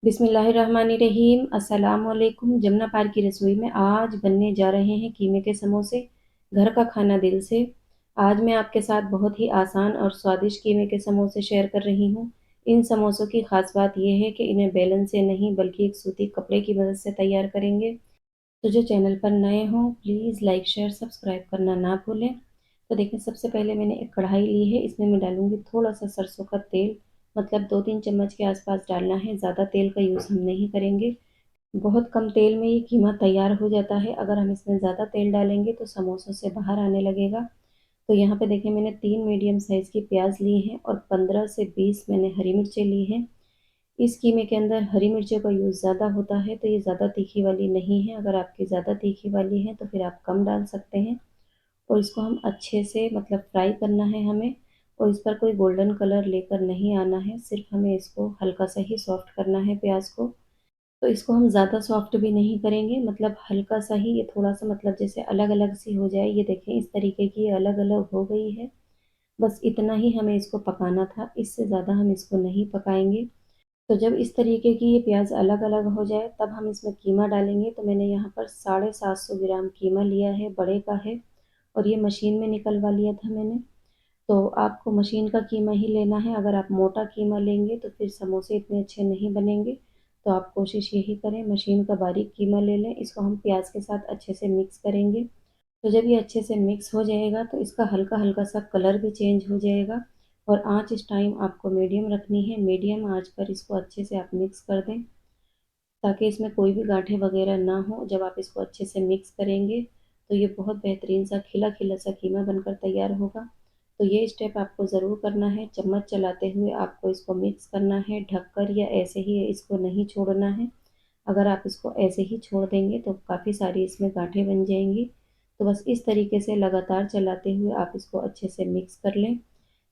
बिस्मिल्लाहिर्रहमानिर्रहीम। अस्सलाम वालेकुम। जमुना पार की रसोई में आज बनने जा रहे हैं कीमे के समोसे। घर का खाना दिल से। आज मैं आपके साथ बहुत ही आसान और स्वादिष्ट कीमे के समोसे शेयर कर रही हूँ। इन समोसों की खास बात यह है कि इन्हें बेलन से नहीं बल्कि एक सूती कपड़े की मदद से तैयार करेंगे। तो जो चैनल पर नए हों प्लीज़ लाइक शेयर सब्सक्राइब करना ना भूलें। तो देखिए, सबसे पहले मैंने एक कढ़ाई ली है, इसमें मैं डालूंगी थोड़ा सा सरसों का तेल। मतलब 2-3 चम्मच के आसपास डालना है, ज़्यादा तेल का यूज़ हम नहीं करेंगे। बहुत कम तेल में ये कीमा तैयार हो जाता है। अगर हम इसमें ज़्यादा तेल डालेंगे तो समोसों से बाहर आने लगेगा। तो यहाँ पे देखिए, मैंने 3 मीडियम साइज़ की प्याज ली हैं और 15 से 20 मैंने हरी मिर्चें ली हैं। इस कीमे के अंदर हरी मिर्चों का यूज़ ज़्यादा होता है, तो ये ज़्यादा तीखी वाली नहीं है। अगर आपकी ज़्यादा तीखी वाली है तो फिर आप कम डाल सकते हैं। और इसको हम अच्छे से मतलब फ्राई करना है हमें। और इस पर कोई गोल्डन कलर लेकर नहीं आना है, सिर्फ हमें इसको हल्का सा ही सॉफ्ट करना है प्याज को। तो इसको हम ज़्यादा सॉफ्ट भी नहीं करेंगे, मतलब हल्का सा ही, ये थोड़ा सा मतलब जैसे अलग अलग सी हो जाए। ये देखें, इस तरीके की ये अलग अलग हो गई है। बस इतना ही हमें इसको पकाना था, इससे ज़्यादा हम इसको नहीं पकाएंगे। तो जब इस तरीके की ये प्याज अलग अलग हो जाए तब हम इसमें कीमा डालेंगे। तो मैंने यहाँ पर 750 ग्राम कीमा लिया है, बड़े का है। और ये मशीन में निकलवा लिया था मैंने। तो आपको मशीन का कीमा ही लेना है। अगर आप मोटा कीमा लेंगे तो फिर समोसे इतने अच्छे नहीं बनेंगे। तो आप कोशिश यही करें मशीन का बारीक कीमा ले लें। इसको हम प्याज के साथ अच्छे से मिक्स करेंगे। तो जब ये अच्छे से मिक्स हो जाएगा तो इसका हल्का हल्का सा कलर भी चेंज हो जाएगा। और आँच इस टाइम आपको मीडियम रखनी है। मीडियम आँच पर इसको अच्छे से आप मिक्स कर दें, ताकि इसमें कोई भी गांठें वगैरह ना हो। जब आप इसको अच्छे से मिक्स करेंगे तो ये बहुत बेहतरीन सा खिला खिला सा कीमा बनकर तैयार होगा। तो ये स्टेप आपको ज़रूर करना है। चम्मच चलाते हुए आपको इसको मिक्स करना है, ढककर या ऐसे ही इसको नहीं छोड़ना है। अगर आप इसको ऐसे ही छोड़ देंगे तो काफ़ी सारी इसमें गांठें बन जाएंगी। तो बस इस तरीके से लगातार चलाते हुए आप इसको अच्छे से मिक्स कर लें।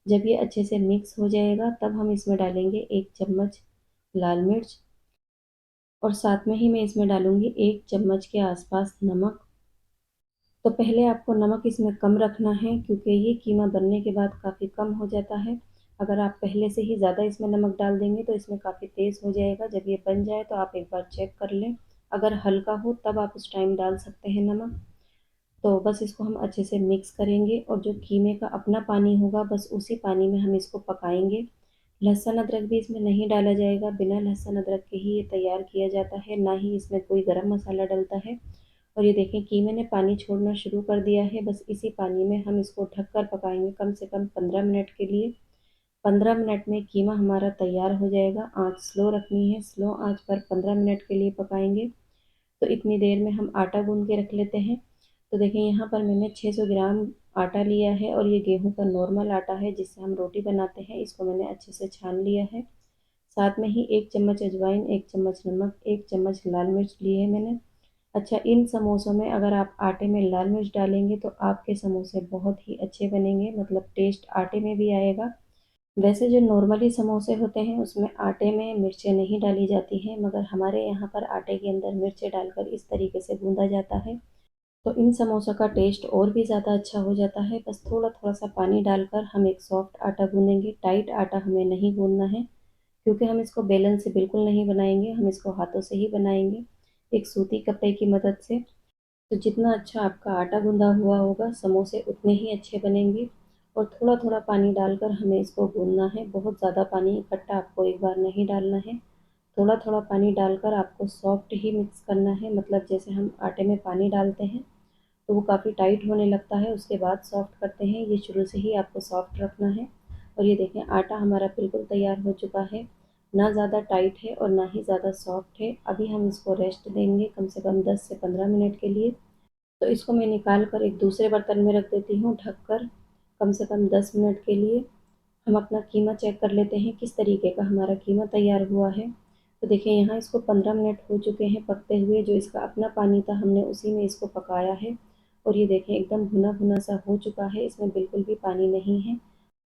जब ये अच्छे से मिक्स हो जाएगा तब हम इसमें डालेंगे 1 चम्मच लाल मिर्च। और साथ में ही मैं इसमें डालूंगी 1 चम्मच के आसपास नमक। तो पहले आपको नमक इसमें कम रखना है, क्योंकि ये कीमा बनने के बाद काफ़ी कम हो जाता है। अगर आप पहले से ही ज़्यादा इसमें नमक डाल देंगे तो इसमें काफ़ी तेज़ हो जाएगा। जब ये बन जाए तो आप एक बार चेक कर लें। अगर हल्का हो तब आप उस टाइम डाल सकते हैं नमक। तो बस इसको हम अच्छे से मिक्स करेंगे और जो कीमे का अपना पानी होगा बस उसी पानी में हम इसको पकाएंगे। लहसुन अदरक भी इसमें नहीं डाला जाएगा। बिना लहसुन अदरक के ही ये तैयार किया जाता है, ना ही इसमें कोई गरम मसाला डलता है। और ये देखें, कीमे ने पानी छोड़ना शुरू कर दिया है। बस इसी पानी में हम इसको ढककर पकाएंगे कम से कम 15 मिनट के लिए। 15 मिनट में कीमा हमारा तैयार हो जाएगा। आँच स्लो रखनी है, स्लो आँच पर 15 मिनट के लिए पकाएंगे। तो इतनी देर में हम आटा गूंद के रख लेते हैं। तो देखिए, यहाँ पर मैंने 600 ग्राम आटा लिया है और ये गेहूं का नॉर्मल आटा है जिससे हम रोटी बनाते हैं। इसको मैंने अच्छे से छान लिया है। साथ में ही 1 चम्मच अजवाइन, 1 चम्मच नमक, 1 चम्मच लाल मिर्च लिए है मैंने। अच्छा, इन समोसों में अगर आप आटे में लाल मिर्च डालेंगे तो आपके समोसे बहुत ही अच्छे बनेंगे, मतलब टेस्ट आटे में भी आएगा। वैसे जो नॉर्मली समोसे होते हैं उसमें आटे में मिर्चें नहीं डाली जाती हैं, मगर हमारे यहाँ पर आटे के अंदर मिर्चें डालकर इस तरीके से गूंदा जाता है। तो इन समोसों का टेस्ट और भी ज़्यादा अच्छा हो जाता है। बस थोड़ा थोड़ा सा पानी डालकर हम एक सॉफ्ट आटा गूंदेंगे। टाइट आटा हमें नहीं गूंदना है, क्योंकि हम इसको बेलन से बिल्कुल नहीं बनाएंगे, हम इसको हाथों से ही बनाएंगे, एक सूती कपड़े की मदद से। तो जितना अच्छा आपका आटा गूंदा हुआ होगा समोसे उतने ही अच्छे बनेंगे। और थोड़ा थोड़ा पानी डालकर हमें इसको गूंदना है। बहुत ज़्यादा पानी इकट्ठा आपको एक बार नहीं डालना है। थोड़ा थोड़ा पानी डालकर आपको सॉफ्ट ही मिक्स करना है। मतलब जैसे हम आटे में पानी डालते हैं तो वो काफ़ी टाइट होने लगता है, उसके बाद सॉफ्ट करते हैं। ये शुरू से ही आपको सॉफ्ट रखना है। और ये देखें, आटा हमारा बिल्कुल तैयार हो चुका है। ना ज़्यादा टाइट है और ना ही ज़्यादा सॉफ्ट है। अभी हम इसको रेस्ट देंगे कम से कम 10 से 15 मिनट के लिए। तो इसको मैं निकाल कर एक दूसरे बर्तन में रख देती हूँ ढककर, कम से कम 10 मिनट के लिए। हम अपना कीमा चेक कर लेते हैं किस तरीके का हमारा कीमा तैयार हुआ है। तो देखिए, यहाँ इसको 15 मिनट हो चुके हैं पकते हुए। जो इसका अपना पानी था हमने उसी में इसको पकाया है। और ये देखें, एकदम भुना भुना सा हो चुका है, इसमें बिल्कुल भी पानी नहीं है।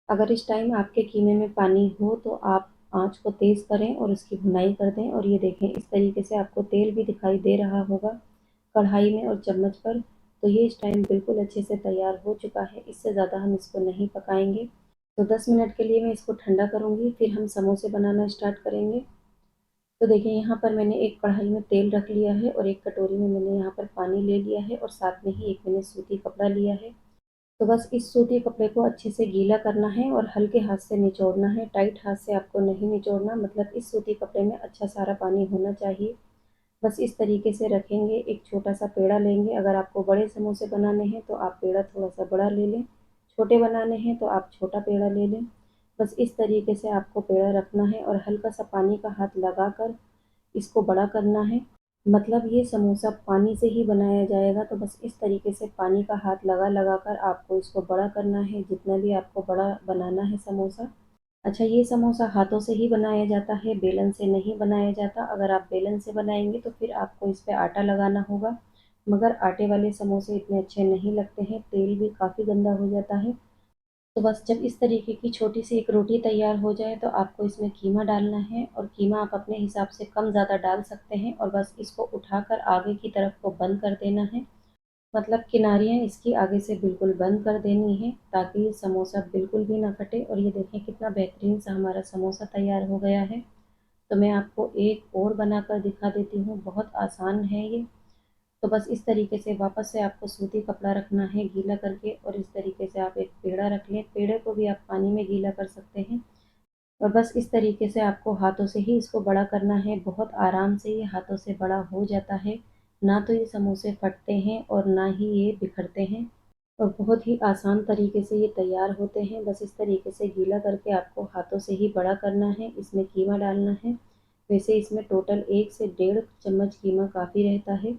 अगर इस टाइम आपके कीमे में पानी हो तो आप आंच को तेज़ करें और इसकी भुनाई कर दें। और ये देखें, इस तरीके से आपको तेल भी दिखाई दे रहा होगा कढ़ाई में और चम्मच पर। तो ये इस टाइम बिल्कुल अच्छे से तैयार हो चुका है। इससे ज़्यादा हम इसको नहीं पकाएंगे। तो 10 मिनट के लिए मैं इसको ठंडा करूँगी, फिर हम समोसे बनाना स्टार्ट करेंगे। तो देखिए यहाँ पर मैंने एक कढ़ाई में तेल रख लिया है और एक कटोरी में मैंने यहाँ पर पानी ले लिया है और साथ में ही एक मैंने सूती कपड़ा लिया है। तो बस इस सूती कपड़े को अच्छे से गीला करना है और हल्के हाथ से निचोड़ना है, टाइट हाथ से आपको नहीं निचोड़ना, मतलब इस सूती कपड़े में अच्छा सारा पानी होना चाहिए। बस इस तरीके से रखेंगे। एक छोटा सा पेड़ा लेंगे, अगर आपको बड़े समोसे बनाने हैं तो आप पेड़ा थोड़ा सा बड़ा ले लें, छोटे बनाने हैं तो आप छोटा पेड़ा ले लें। बस इस तरीके से आपको पेड़ा रखना है और हल्का सा पानी का हाथ लगाकर इसको बड़ा करना है। मतलब ये समोसा पानी से ही बनाया जाएगा, तो बस इस तरीके से पानी का हाथ लगा लगा कर आपको इसको बड़ा करना है, जितना भी आपको बड़ा बनाना है समोसा। अच्छा, ये समोसा हाथों से ही बनाया जाता है, बेलन से नहीं बनाया जाता। अगर आप बेलन से बनाएंगे तो फिर आपको इस पे आटा लगाना होगा, मगर आटे वाले समोसे इतने अच्छे नहीं लगते हैं, तेल भी काफ़ी गंदा हो जाता है। तो बस जब इस तरीके की छोटी सी एक रोटी तैयार हो जाए तो आपको इसमें कीमा डालना है, और कीमा आप अपने हिसाब से कम ज़्यादा डाल सकते हैं, और बस इसको उठाकर आगे की तरफ को बंद कर देना है। मतलब किनारियाँ इसकी आगे से बिल्कुल बंद कर देनी है, ताकि ये समोसा बिल्कुल भी ना फटे। और ये देखें कितना बेहतरीन सा हमारा समोसा तैयार हो गया है। तो मैं आपको एक और बनाकर दिखा देती हूँ, बहुत आसान है ये। तो बस इस तरीके से वापस से आपको सूती कपड़ा रखना है गीला करके, और इस तरीके से आप एक पेड़ा रख लें, पेड़े को भी आप पानी में गीला कर सकते हैं। और बस इस तरीके से आपको हाथों से ही इसको बड़ा करना है, बहुत आराम से ये हाथों से बड़ा हो जाता है। ना तो ये समोसे फटते हैं और ना ही ये बिखरते हैं, और बहुत ही आसान तरीके से ये तैयार होते हैं। बस इस तरीके से गीला करके आपको हाथों से ही बड़ा करना है, इसमें कीमा डालना है। वैसे इसमें टोटल 1 से डेढ़ चम्मच कीमा काफ़ी रहता है।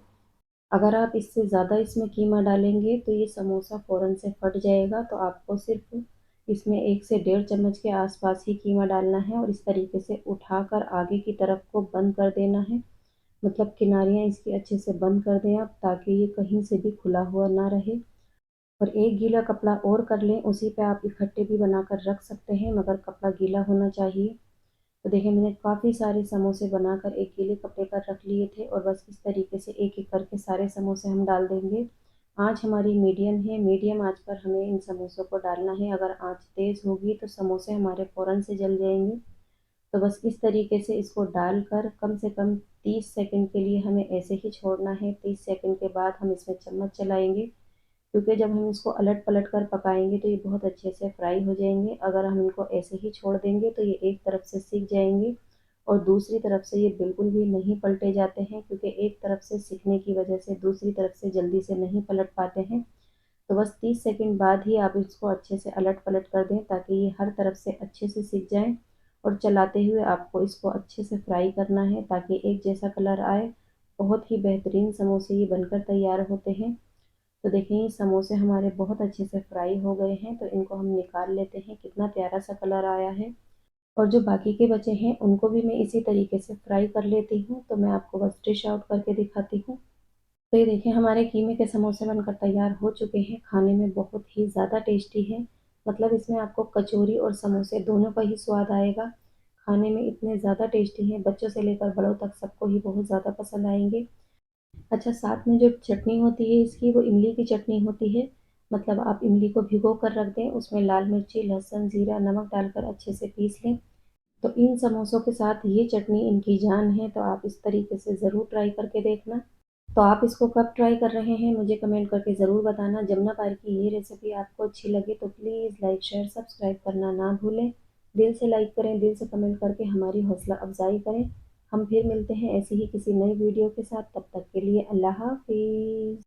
अगर आप इससे ज़्यादा इसमें कीमा डालेंगे तो ये समोसा फ़ौरन से फट जाएगा, तो आपको सिर्फ इसमें 1 से डेढ़ चम्मच के आसपास ही कीमा डालना है, और इस तरीके से उठाकर आगे की तरफ को बंद कर देना है। मतलब किनारियाँ इसकी अच्छे से बंद कर दें आप, ताकि ये कहीं से भी खुला हुआ ना रहे। और एक गीला कपड़ा और कर लें, उसी पे आप इकट्ठे भी बनाकर रख सकते हैं, मगर कपड़ा गीला होना चाहिए। तो देखिए मैंने काफ़ी सारे समोसे बनाकर एक गीले कपड़े पर रख लिए थे, और बस इस तरीके से एक-एक करके सारे समोसे हम डाल देंगे। आँच हमारी मीडियम है, मीडियम आँच पर हमें इन समोसों को डालना है। अगर आँच तेज़ होगी तो समोसे हमारे फ़ौरन से जल जाएँगे। तो बस इस तरीके से इसको डालकर कम से कम 30 सेकंड के लिए हमें ऐसे ही छोड़ना है। 30 सेकंड के बाद हम इसमें चम्मच चलाएँगे, क्योंकि जब हम इसको अलट-पलट कर पकाएँगे तो ये बहुत अच्छे से फ्राई हो जाएँगे। अगर हम इनको ऐसे ही छोड़ देंगे तो ये एक तरफ से सिक जाएँगे, और दूसरी तरफ से ये बिल्कुल भी नहीं पलटे जाते हैं, क्योंकि एक तरफ से सिकने की वजह से दूसरी तरफ से जल्दी से नहीं पलट पाते हैं। तो बस 30 सेकंड बाद ही आप इसको अच्छे से अलट-पलट कर दें, ताकि ये हर तरफ से अच्छे से सिक जाएँ, और चलाते हुए आपको इसको अच्छे से फ्राई करना है, ताकि एक जैसा कलर आए। बहुत ही बेहतरीन समोसे ये बनकर तैयार होते हैं। तो देखिए ये समोसे हमारे बहुत अच्छे से फ्राई हो गए हैं, तो इनको हम निकाल लेते हैं। कितना प्यारा सा कलर आया है। और जो बाकी के बचे हैं उनको भी मैं इसी तरीके से फ्राई कर लेती हूँ। तो मैं आपको बस डिश आउट करके दिखाती हूँ। तो ये देखिए हमारे कीमे के समोसे बनकर तैयार हो चुके हैं। खाने में बहुत ही ज़्यादा टेस्टी है। मतलब इसमें आपको कचौरी और समोसे दोनों का ही स्वाद आएगा। खाने में इतने ज़्यादा टेस्टी हैं, बच्चों से लेकर बड़ों तक सबको ही बहुत ज़्यादा पसंद आएँगे। अच्छा, साथ में जो चटनी होती है इसकी, वो इमली की चटनी होती है। मतलब आप इमली को भिगो कर रख दें, उसमें लाल मिर्ची, लहसुन, जीरा, नमक डालकर अच्छे से पीस लें। तो इन समोसों के साथ ये चटनी इनकी जान है, तो आप इस तरीके से ज़रूर ट्राई करके देखना। तो आप इसको कब ट्राई कर रहे हैं मुझे कमेंट करके ज़रूर बताना। जमुना पार की ये रेसिपी आपको अच्छी लगे तो प्लीज़ लाइक, शेयर, सब्सक्राइब करना ना भूलें। दिल से लाइक करें, दिल से कमेंट करके हमारी हौसला अफ़ज़ाई करें। हम फिर मिलते हैं ऐसी ही किसी नई वीडियो के साथ। तब तक के लिए अल्लाह हाफ़िज़।